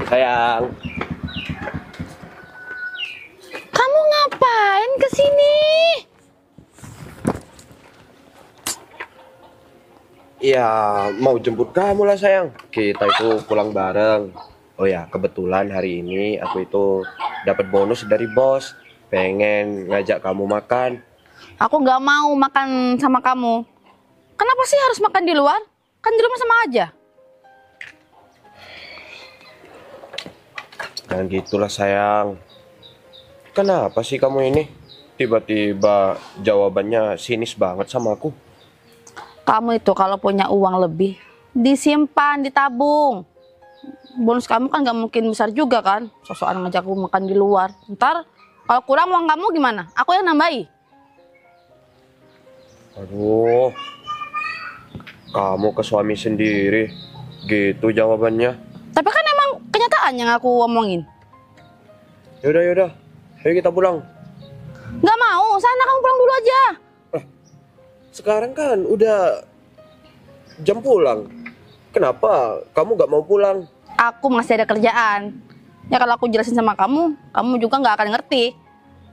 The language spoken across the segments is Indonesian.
Sayang. Kamu ngapain kesini? Ya, mau jemput kamu lah sayang. Kita itu pulang bareng. Oh ya, kebetulan hari ini aku itu dapat bonus dari bos. Pengen ngajak kamu makan. Aku nggak mau makan sama kamu. Kenapa sih harus makan di luar? Kan di rumah sama aja. Jangan gitulah sayang. Kenapa sih kamu ini? Tiba-tiba jawabannya sinis banget sama aku. Kamu itu kalau punya uang lebih, disimpan, ditabung. Bonus kamu kan nggak mungkin besar juga kan? Sosokan ngajak aku makan di luar. Ntar kalau kurang uang kamu gimana? Aku yang nambahi. Aduh, kamu ke suami sendiri. Gitu jawabannya. Tapi kan emang kenyataan yang aku omongin. Yaudah. Ayo kita pulang. Nggak mau, sana kamu pulang dulu aja. Sekarang kan udah jam pulang. Kenapa kamu gak mau pulang? Aku masih ada kerjaan. Ya kalau aku jelasin sama kamu, kamu juga nggak akan ngerti.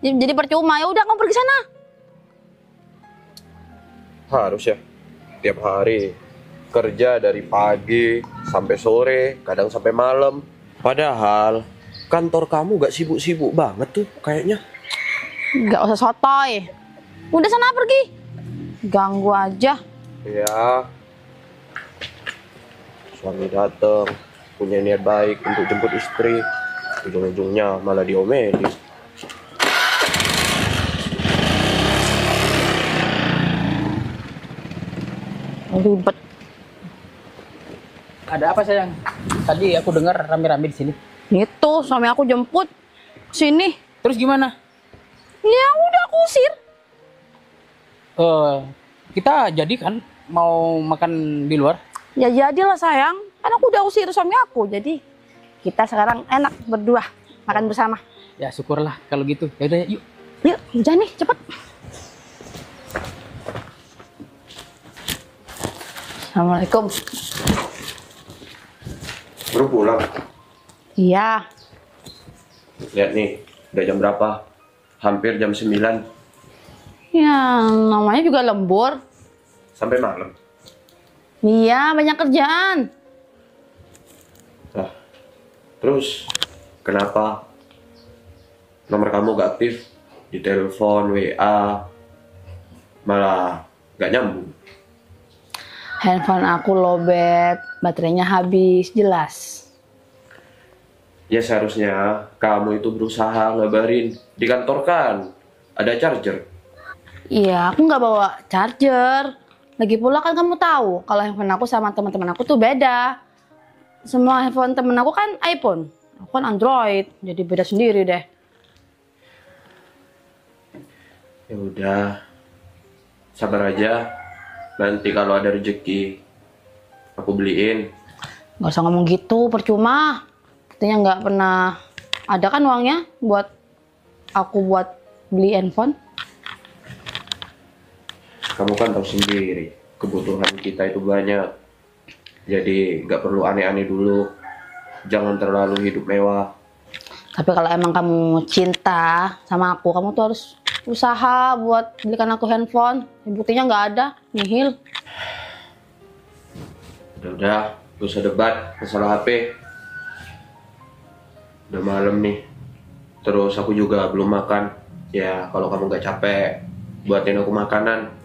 Jadi percuma. Ya udah kamu pergi sana. Harus ya. Tiap hari kerja dari pagi sampai sore, kadang sampai malam. Padahal kantor kamu gak sibuk-sibuk banget tuh kayaknya. Nggak usah sotoy. Udah sana pergi. Ganggu aja. Ya. Suami datang punya niat baik untuk jemput istri. Ujung-ujungnya malah diomelin. Ribet. Ada apa sayang? Tadi aku dengar rame-rame di sini. Itu suami aku jemput sini. Terus gimana? Ya udah aku usir. Kita jadi kan mau makan di luar? Ya jadilah sayang. Kan aku udah usir suami aku. Jadi kita sekarang enak berdua makan bersama. Ya syukurlah kalau gitu. Ya udah yuk. Yuk, jangan nih, cepet. Assalamualaikum. Baru pulang. Iya. Lihat nih, udah jam berapa? Hampir jam 9. Ya, namanya juga lembur. Sampai malam. Iya, banyak kerjaan. Nah, terus kenapa nomor kamu gak aktif? Di telepon, WA, malah gak nyambung. Handphone aku lowbat, baterainya habis, jelas. Ya seharusnya kamu itu berusaha ngabarin. Di kantor kan ada charger. Iya, aku nggak bawa charger. Lagi pula kan kamu tahu kalau handphone aku sama teman-teman aku tuh beda. Semua handphone temen aku kan iPhone, aku kan Android, jadi beda sendiri deh. Ya udah, sabar aja. Nanti kalau ada rezeki, aku beliin. Nggak usah ngomong gitu, percuma. Katanya nggak pernah ada kan uangnya buat aku buat beli handphone. Kamu kan tahu sendiri, kebutuhan kita itu banyak. Jadi nggak perlu aneh-aneh dulu. Jangan terlalu hidup mewah. Tapi kalau emang kamu cinta sama aku, kamu tuh harus usaha buat belikan aku handphone. Buktinya nggak ada, nihil. Udah, gak usah debat masalah HP. Udah malam nih. Terus aku juga belum makan. Ya kalau kamu gak capek, buatin aku makanan.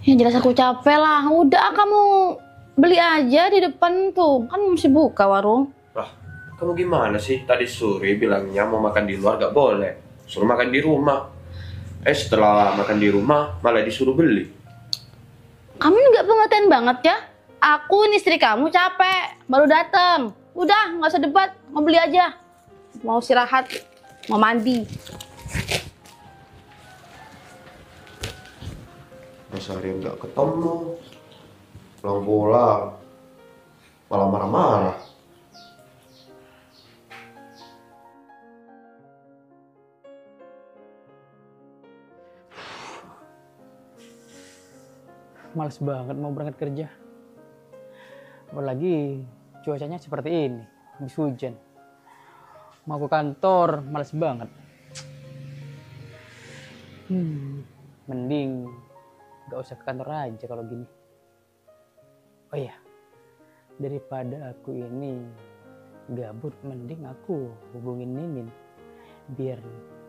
Ya jelas aku capek lah. Udah kamu beli aja di depan tuh. Kan masih buka warung. Lah, kamu gimana sih? Tadi sore bilangnya mau makan di luar gak boleh. Suruh makan di rumah. Setelah makan di rumah malah disuruh beli. Kamu ini gak pengertian banget ya. Aku ini istri kamu capek. Baru dateng. Udah gak usah debat. Mau beli aja. Mau istirahat. Mau mandi. Seharian gak ketemu, pulang-pulang malah marah-marah. Males banget mau berangkat kerja. Apalagi cuacanya seperti ini, habis hujan. mau ke kantor, males banget. Mending gak usah ke kantor aja kalau gini. Oh iya, daripada aku ini gabut, mending aku hubungin Ninin. Biar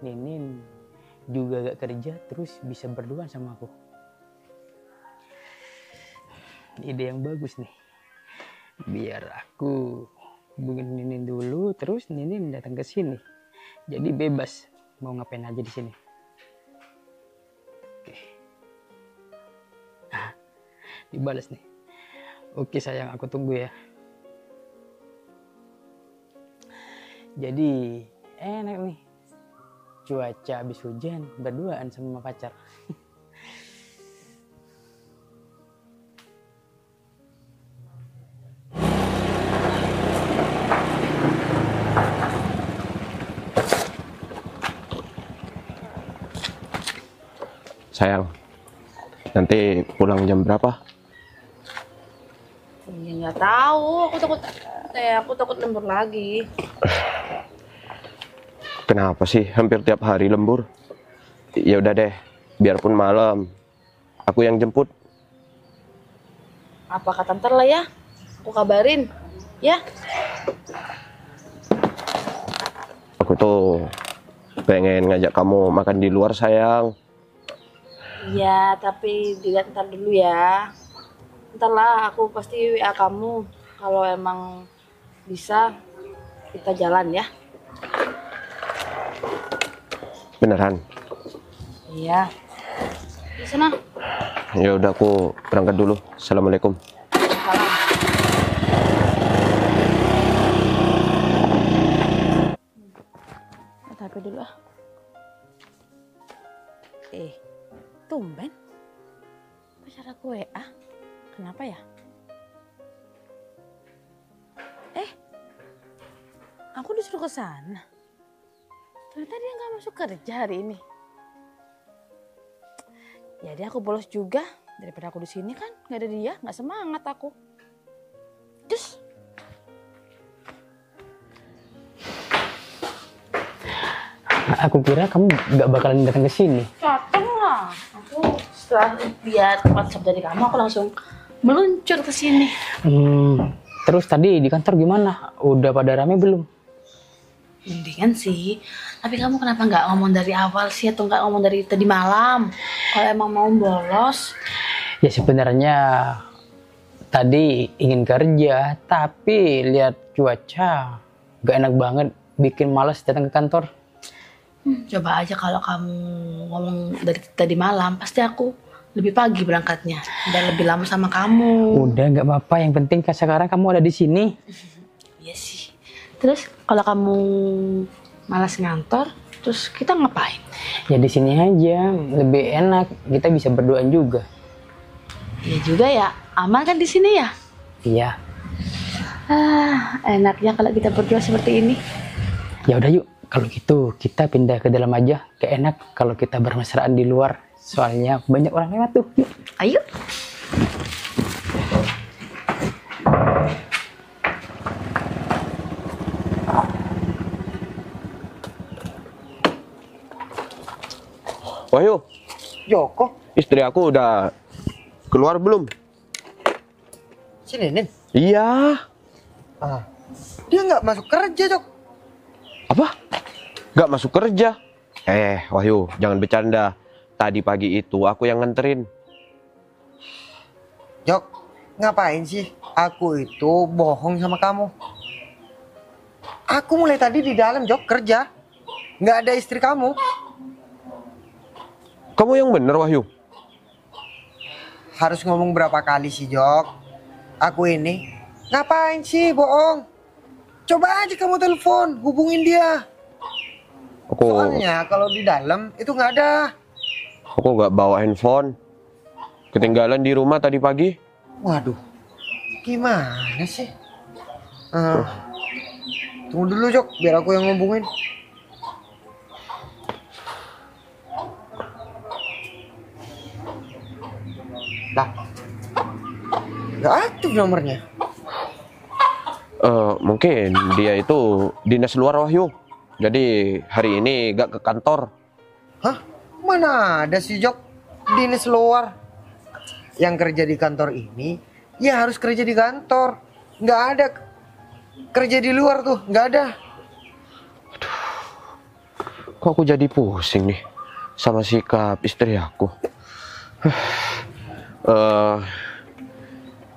Ninin juga gak kerja, terus bisa berduaan sama aku. Ide yang bagus nih. Biar aku hubungin Ninin dulu, terus Ninin datang ke sini. Jadi bebas mau ngapain aja di sini. Oke. Dibalas nih. Oke sayang, aku tunggu ya. Jadi enak nih. Cuaca habis hujan, berduaan sama pacar. Sayang, nanti pulang jam berapa? Ya nggak tahu, aku takut lembur lagi. Kenapa sih hampir tiap hari lembur? Ya udah deh, biarpun malam, aku yang jemput. Apa kata ntar lah ya, aku kabarin ya. Aku tuh pengen ngajak kamu makan di luar sayang. Iya, tapi dilihat ntar dulu ya. Ntar lah, aku pasti WA kamu. Kalau emang bisa, kita jalan ya. Beneran? Iya. Di sana. Ya udah, aku berangkat dulu. Assalamualaikum. Salam. Tapi dulu ah. Tumben. Pacar aku WA. Kenapa ya? Aku disuruh ke sana. Ternyata dia nggak masuk kerja hari ini. Jadi aku bolos juga. Daripada aku di sini kan nggak ada dia, nggak semangat aku. Terus Aku kira kamu gak bakalan datang ke sini. dateng lah. Aku setelah lihat WhatsApp dari kamu, aku langsung meluncur ke sini. Terus tadi di kantor gimana? Udah pada rame belum? Mendingan sih. Tapi kamu kenapa nggak ngomong dari awal sih, atau nggak ngomong dari tadi malam? Kalau emang mau bolos. Ya sebenarnya tadi ingin kerja, tapi lihat cuaca gak enak banget, bikin malas datang ke kantor. Coba aja kalau kamu ngomong dari tadi malam, pasti aku lebih pagi berangkatnya dan lebih lama sama kamu. Udah nggak apa-apa, yang penting kan sekarang kamu ada di sini. Iya sih. Terus kalau kamu malas ngantor, terus kita ngapain? Ya di sini aja, lebih enak. Kita bisa berduaan juga. Iya juga ya, aman kan di sini ya? Iya. Enaknya kalau kita berdua seperti ini. Ya udah yuk, kalau gitu kita pindah ke dalam aja. Kayak enak kalau kita bermesraan di luar. Soalnya banyak orang lewat tuh. Yuk. Ayo. Wahyu, Joko, istri aku udah keluar belum? si Ninin. Iya. Dia nggak masuk kerja, Jok. Apa? Gak masuk kerja? Wahyu, jangan bercanda. Tadi pagi itu aku yang nganterin. Jok, ngapain sih? Aku itu bohong sama kamu. Aku mulai tadi di dalam, Jok, kerja. Nggak ada istri kamu. Kamu yang bener, Wahyu. Harus ngomong berapa kali sih, Jok? Aku ini ngapain sih bohong? Coba aja kamu telepon, hubungin dia. Soalnya kalau di dalam itu nggak ada. Aku gak bawa handphone. Ketinggalan di rumah tadi pagi. Waduh, gimana sih? Tunggu dulu, Jok, biar aku yang ngubungin. Lah, nggak aktif nomornya. Mungkin dia itu dinas luar, Wahyu. Jadi hari ini gak ke kantor. Hah? Mana ada sih Jok? Dinas luar. Yang kerja di kantor ini, ya harus kerja di kantor. Nggak ada kerja di luar tuh, nggak ada. Kok aku jadi pusing nih sama sikap istri aku.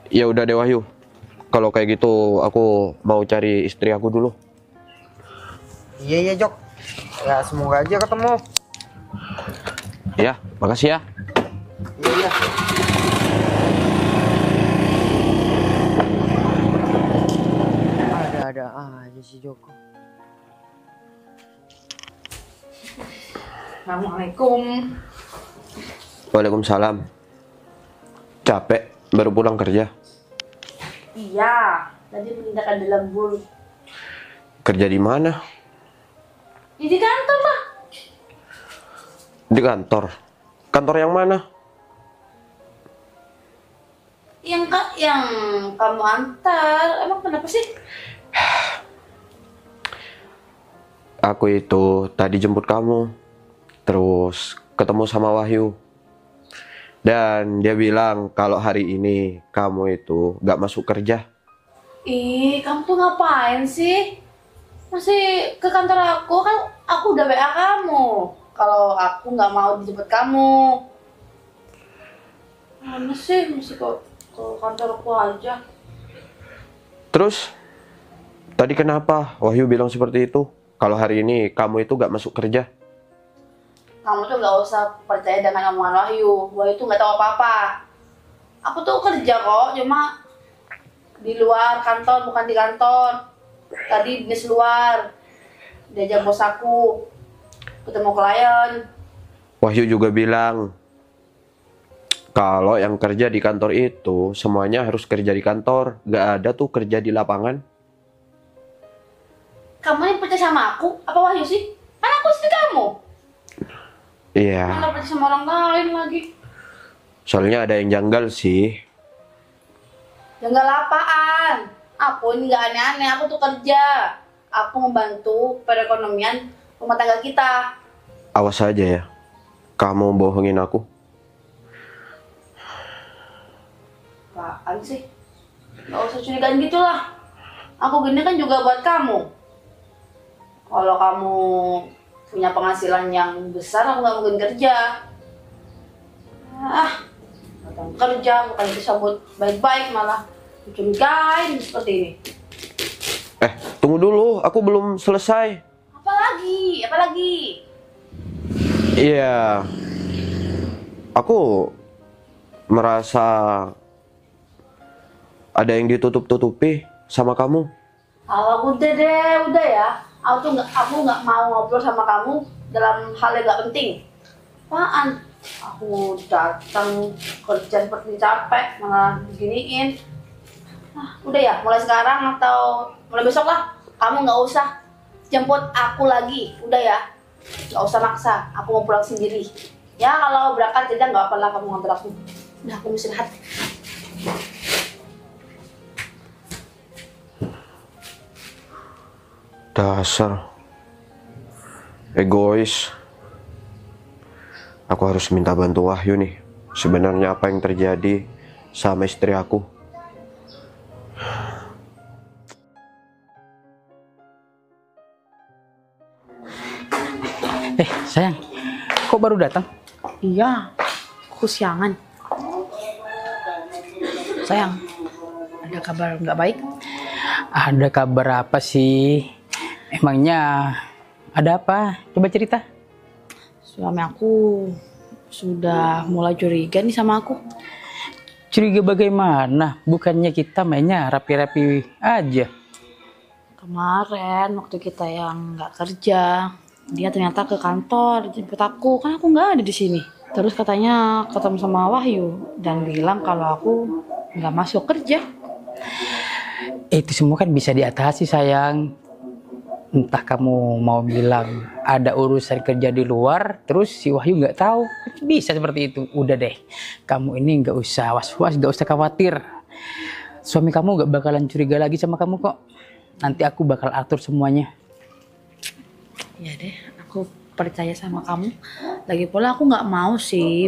Ya udah deh Wahyu. Kalau kayak gitu aku mau cari istri aku dulu. Iya Jok. Ya semoga aja ketemu. Ya, makasih ya. Iya. Ada aja sih Joko. Assalamualaikum. Waalaikumsalam. Capek baru pulang kerja. Iya, tadi penindakan di lembur. Kerja di mana? Ya, di kantor lah. Di kantor. Kantor yang mana? Yang kamu antar. Emang kenapa sih? Aku itu tadi jemput kamu. Terus ketemu sama Wahyu. Dan dia bilang kalau hari ini kamu itu gak masuk kerja. Ih, kamu tuh ngapain sih? Masih ke kantor aku, kan aku udah WA kamu. Kalau aku nggak mau dijemput kamu. Mana sih, mesti ke kantor aku aja. Terus, tadi kenapa Wahyu bilang seperti itu? Kalau hari ini kamu itu gak masuk kerja. Kamu tuh nggak usah percaya dengan omongan Wahyu. Wahyu tuh nggak tahu apa-apa. Aku tuh kerja kok, cuma di luar kantor, bukan di kantor. Tadi bisnis luar, diajak bos aku, ketemu klien. Wahyu juga bilang, kalau yang kerja di kantor itu semuanya harus kerja di kantor. Gak ada tuh kerja di lapangan. Kamu yang percaya sama aku? Apa Wahyu sih? Kan aku istri kamu. Iya, Mana percaya sama orang lain lagi. soalnya ada yang janggal sih. Ya nggak lapaan. Aku ini nggak aneh-aneh, aku tuh kerja. Aku membantu perekonomian rumah tangga kita. Awas aja ya, kamu bohongin aku. Apaan sih? Nggak usah curigaan gitu lah. Aku gini kan juga buat kamu. Kalau kamu punya penghasilan yang besar, aku nggak mungkin kerja. Datang kerja, bukan disambut baik-baik, malah dicurigain seperti ini. Tunggu dulu, aku belum selesai. Apalagi? Apalagi? Iya, aku merasa ada yang ditutup-tutupi sama kamu. Kalau udah deh, udah ya. Aku nggak mau ngobrol sama kamu dalam hal yang nggak penting. Apaan? Aku datang kerja seperti capek, malah diginiin. Udah ya, mulai sekarang atau mulai besok lah. Kamu nggak usah jemput aku lagi, udah ya. Nggak usah maksa, aku mau pulang sendiri. Ya kalau berangkat kerja nggak apa-apa lah kamu nganter aku. Udah, aku mau istirahat. Dasar egois. Aku harus minta bantu Wahyu nih. Sebenarnya apa yang terjadi sama istri aku? Sayang, kok baru datang? Iya, aku siangan. Sayang, ada kabar nggak baik? Ada kabar apa sih? Emangnya ada apa? Coba cerita. Suami aku sudah mulai curiga nih sama aku. Curiga bagaimana? Bukannya kita mainnya rapi-rapi aja. Kemarin waktu kita yang nggak kerja, dia ternyata ke kantor jemput aku, kan aku nggak ada di sini. Terus katanya ketemu sama Wahyu dan bilang kalau aku nggak masuk kerja. Itu semua kan bisa diatasi sayang. Entah kamu mau bilang ada urusan kerja di luar, terus si Wahyu nggak tahu, bisa seperti itu. Udah deh, kamu ini nggak usah was-was, nggak usah khawatir. Suami kamu nggak bakalan curiga lagi sama kamu kok. Nanti aku bakal atur semuanya. Ya deh, aku percaya sama kamu. Lagi pula aku nggak mau sih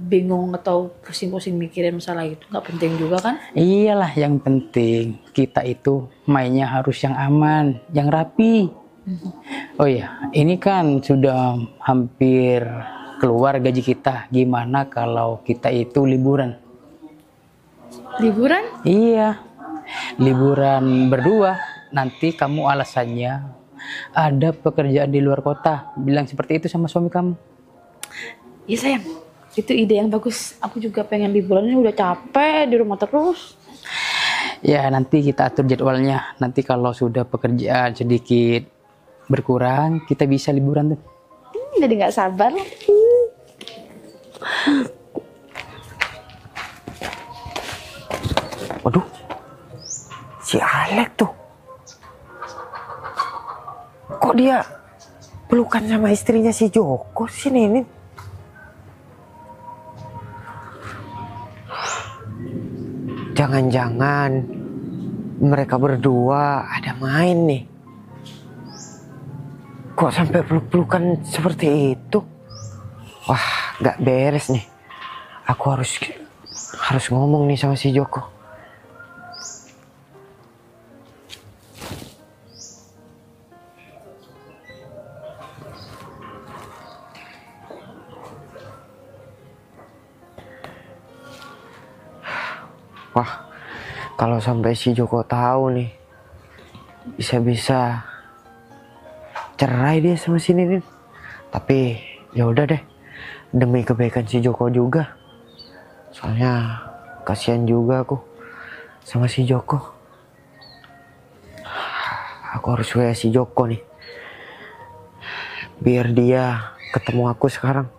bingung atau pusing-pusing mikirin masalah itu, nggak penting juga kan? Iyalah, yang penting kita itu mainnya harus yang aman, yang rapi. Oh iya, ini kan sudah hampir keluar gaji kita. Gimana kalau kita itu liburan? Liburan? Iya, liburan berdua. Nanti kamu alasannya ada pekerjaan di luar kota. Bilang seperti itu sama suami kamu. Iya sayang, itu ide yang bagus. Aku juga pengen liburan, ini udah capek di rumah terus. Ya, nanti kita atur jadwalnya. Nanti kalau sudah pekerjaan sedikit berkurang, kita bisa liburan tuh. Jadi nggak sabar. Waduh, si Alek tuh. Kok dia pelukan sama istrinya si Joko sih Ninin? Jangan-jangan mereka berdua ada main nih. Kok sampai peluk-pelukan seperti itu? Wah, gak beres nih. Aku harus ngomong nih sama si Joko. Wah, kalau sampai si Joko tahu nih, bisa-bisa cerai dia sama si Ninin. Tapi ya udah deh, demi kebaikan si Joko juga. Soalnya kasihan juga aku sama si Joko. Aku harus WA si Joko nih, biar dia ketemu aku sekarang.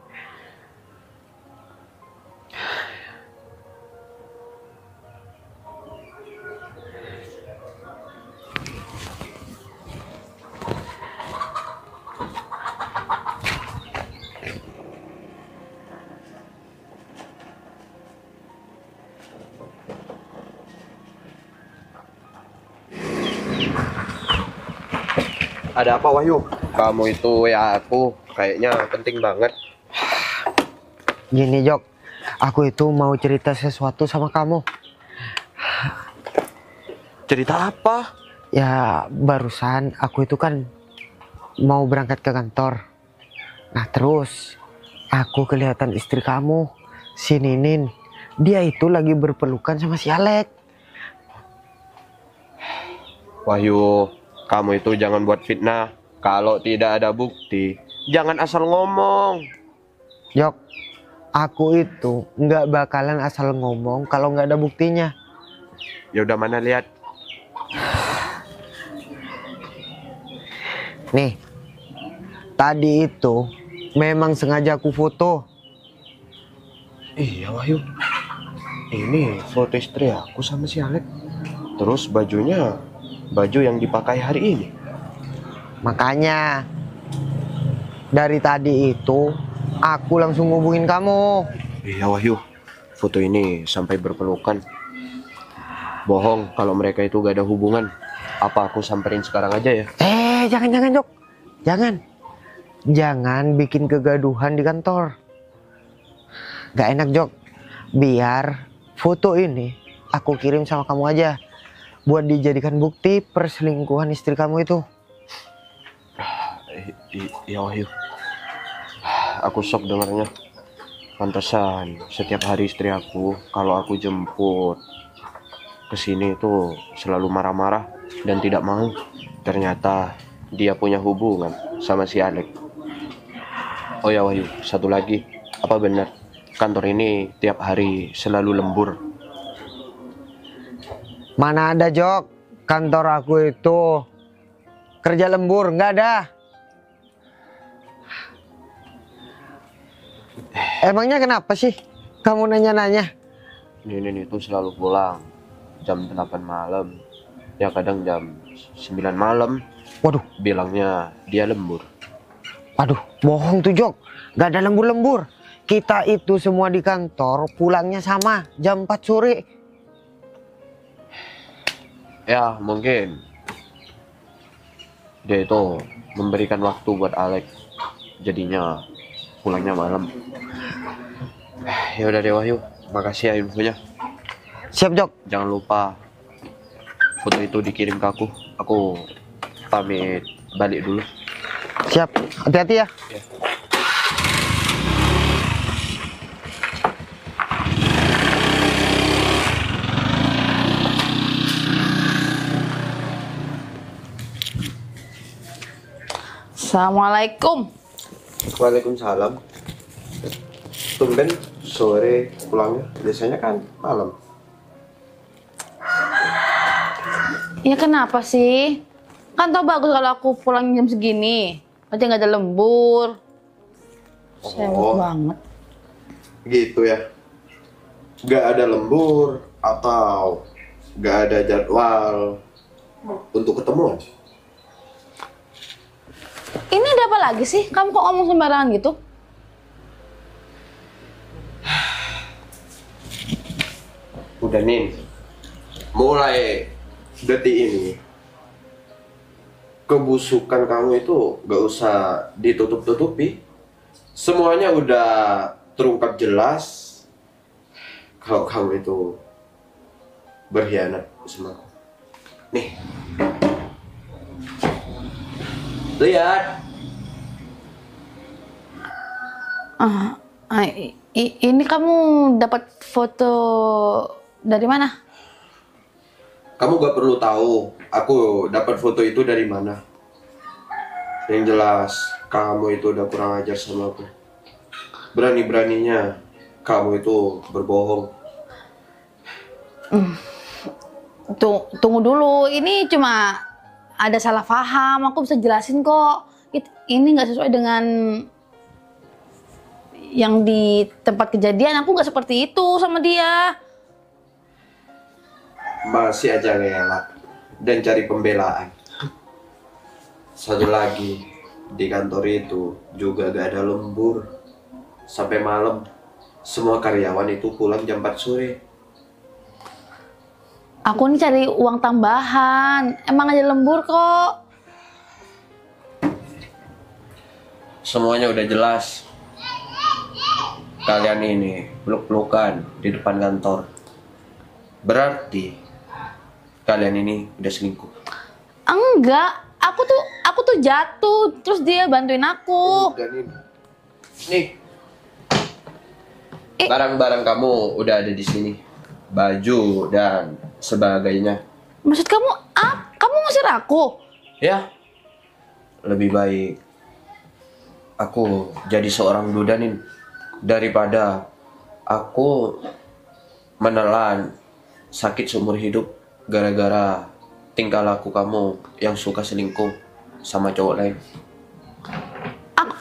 Ada apa Wahyu? Kamu itu ya aku kayaknya penting banget. Gini Jok, aku itu mau cerita sesuatu sama kamu. Cerita apa? Ya barusan aku itu kan mau berangkat ke kantor. Nah terus aku kelihatan istri kamu, si Ninin. Dia itu lagi berpelukan sama si Alek. Wahyu, kamu itu jangan buat fitnah. Kalau tidak ada bukti, jangan asal ngomong. Jok, aku itu nggak bakalan asal ngomong kalau nggak ada buktinya. Ya udah, mana lihat. Nih, tadi itu memang sengaja aku foto. Iya Wahyu, ini foto istri aku sama si Alek. Terus bajunya baju yang dipakai hari ini. Makanya dari tadi itu aku langsung hubungin kamu. Iya Wahyu, foto ini sampai berpelukan. Bohong kalau mereka itu gak ada hubungan. Apa aku samperin sekarang aja ya? Jangan Jok, jangan bikin kegaduhan di kantor. Gak enak Jok. Biar foto ini aku kirim sama kamu aja, buat dijadikan bukti perselingkuhan istri kamu itu. Iya Wahyu, aku shock dengarnya. Pantesan setiap hari istri aku kalau aku jemput ke sini itu selalu marah-marah dan tidak mau. Ternyata dia punya hubungan sama si Alek. Oh ya Wahyu, satu lagi, apa benar kantor ini tiap hari selalu lembur? Mana ada Jok, kantor aku itu kerja lembur, nggak ada. Emangnya kenapa sih kamu nanya-nanya? Ninin itu selalu pulang jam 8 malam, ya kadang jam 9 malam. Waduh, Bilangnya dia lembur. aduh, bohong tuh Jok, nggak ada lembur-lembur. Kita itu semua di kantor pulangnya sama, jam 4 sore. Ya mungkin dia itu memberikan waktu buat Alex. Jadinya pulangnya malam. Ya udah deh Wahyu, makasih ya infonya. Siap Jok. Jangan lupa foto itu dikirim ke aku. Aku pamit balik dulu. Siap. Hati-hati ya. Assalamualaikum. Waalaikumsalam. Tumben sore pulangnya, biasanya kan malam. Ya kenapa sih? Kan tau bagus kalau aku pulang jam segini. Nanti nggak ada lembur. Sewot banget. Gitu ya. Gak ada lembur atau gak ada jadwal untuk ketemuan. Ini ada apa lagi sih? Kamu kok ngomong sembarangan gitu? Udah Nin, mulai detik ini kebusukan kamu itu gak usah ditutup-tutupi. Semuanya udah terungkap jelas kalau kamu itu berkhianat sama aku. Nih, lihat. Ini kamu dapat foto dari mana? Kamu gak perlu tahu aku dapat foto itu dari mana. Yang jelas kamu itu udah kurang ajar sama aku. Berani-beraninya kamu itu berbohong. Tunggu dulu, ini cuma ada salah paham. Aku bisa jelasin kok. Ini nggak sesuai dengan yang di tempat kejadian. Aku nggak seperti itu sama dia. Masih aja ngelak dan cari pembelaan. Satu lagi, di kantor itu juga gak ada lembur. Sampai malam, semua karyawan itu pulang jam 4 sore. Aku nih cari uang tambahan. Emang aja lembur kok. Semuanya udah jelas. Kalian ini peluk-pelukan di depan kantor. Berarti kalian ini udah selingkuh. Enggak, aku tuh jatuh, terus dia bantuin aku. Udah nih. Barang-barang kamu udah ada di sini. Baju dan sebagainya. Maksud kamu kamu ngusir aku? Ya, lebih baik aku jadi seorang duda Nin, daripada aku menelan sakit seumur hidup gara-gara tingkah laku kamu yang suka selingkuh sama cowok lain.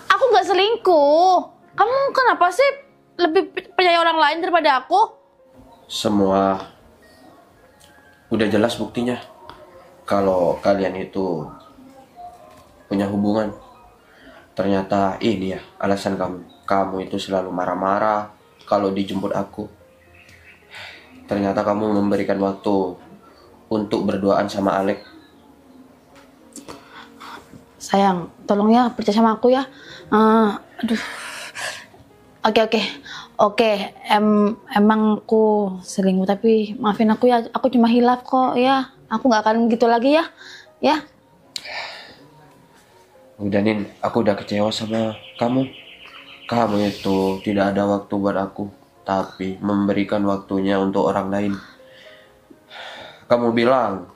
Aku nggak selingkuh. Kamu kenapa sih lebih percaya orang lain daripada aku? Semua udah jelas buktinya kalau kalian itu punya hubungan. Ternyata ini ya alasan kamu itu selalu marah-marah kalau dijemput aku. Ternyata kamu memberikan waktu untuk berduaan sama Alex. Sayang, tolong ya percaya sama aku ya. Aduh. Oke. Emang aku selingkuh, tapi maafin aku ya. Aku cuma hilaf kok ya. Aku nggak akan gitu lagi ya. Ya. Udah Nin, aku udah kecewa sama kamu. Kamu itu tidak ada waktu buat aku, tapi memberikan waktunya untuk orang lain. Kamu bilang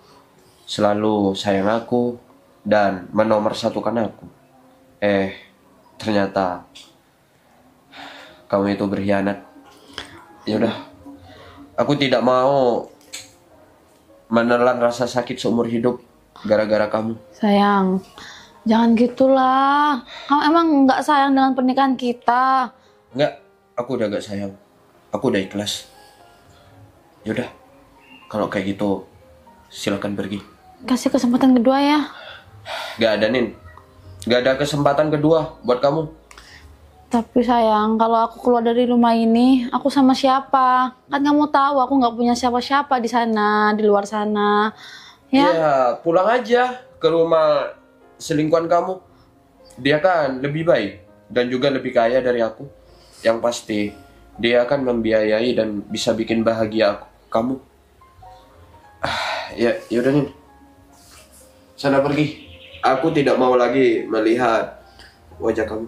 selalu sayang aku dan menomorsatukan aku. Ternyata kamu itu berkhianat. Yaudah, aku tidak mau menelan rasa sakit seumur hidup gara-gara kamu. Sayang, jangan gitulah. Kamu emang nggak sayang dengan pernikahan kita? Enggak, aku udah gak sayang. Aku udah ikhlas. Yaudah, kalau kayak gitu silakan pergi. Kasih kesempatan kedua ya. Gak ada Nin, gak ada kesempatan kedua buat kamu. Tapi sayang, kalau aku keluar dari rumah ini, aku sama siapa? Kan kamu tahu aku nggak punya siapa-siapa di sana, di luar sana. Ya, Ya pulang aja ke rumah selingkuhan kamu. Dia kan lebih baik dan juga lebih kaya dari aku. Yang pasti dia akan membiayai dan bisa bikin bahagia kamu. Ya, yaudah Nin. Sana pergi. Aku tidak mau lagi melihat wajah kamu.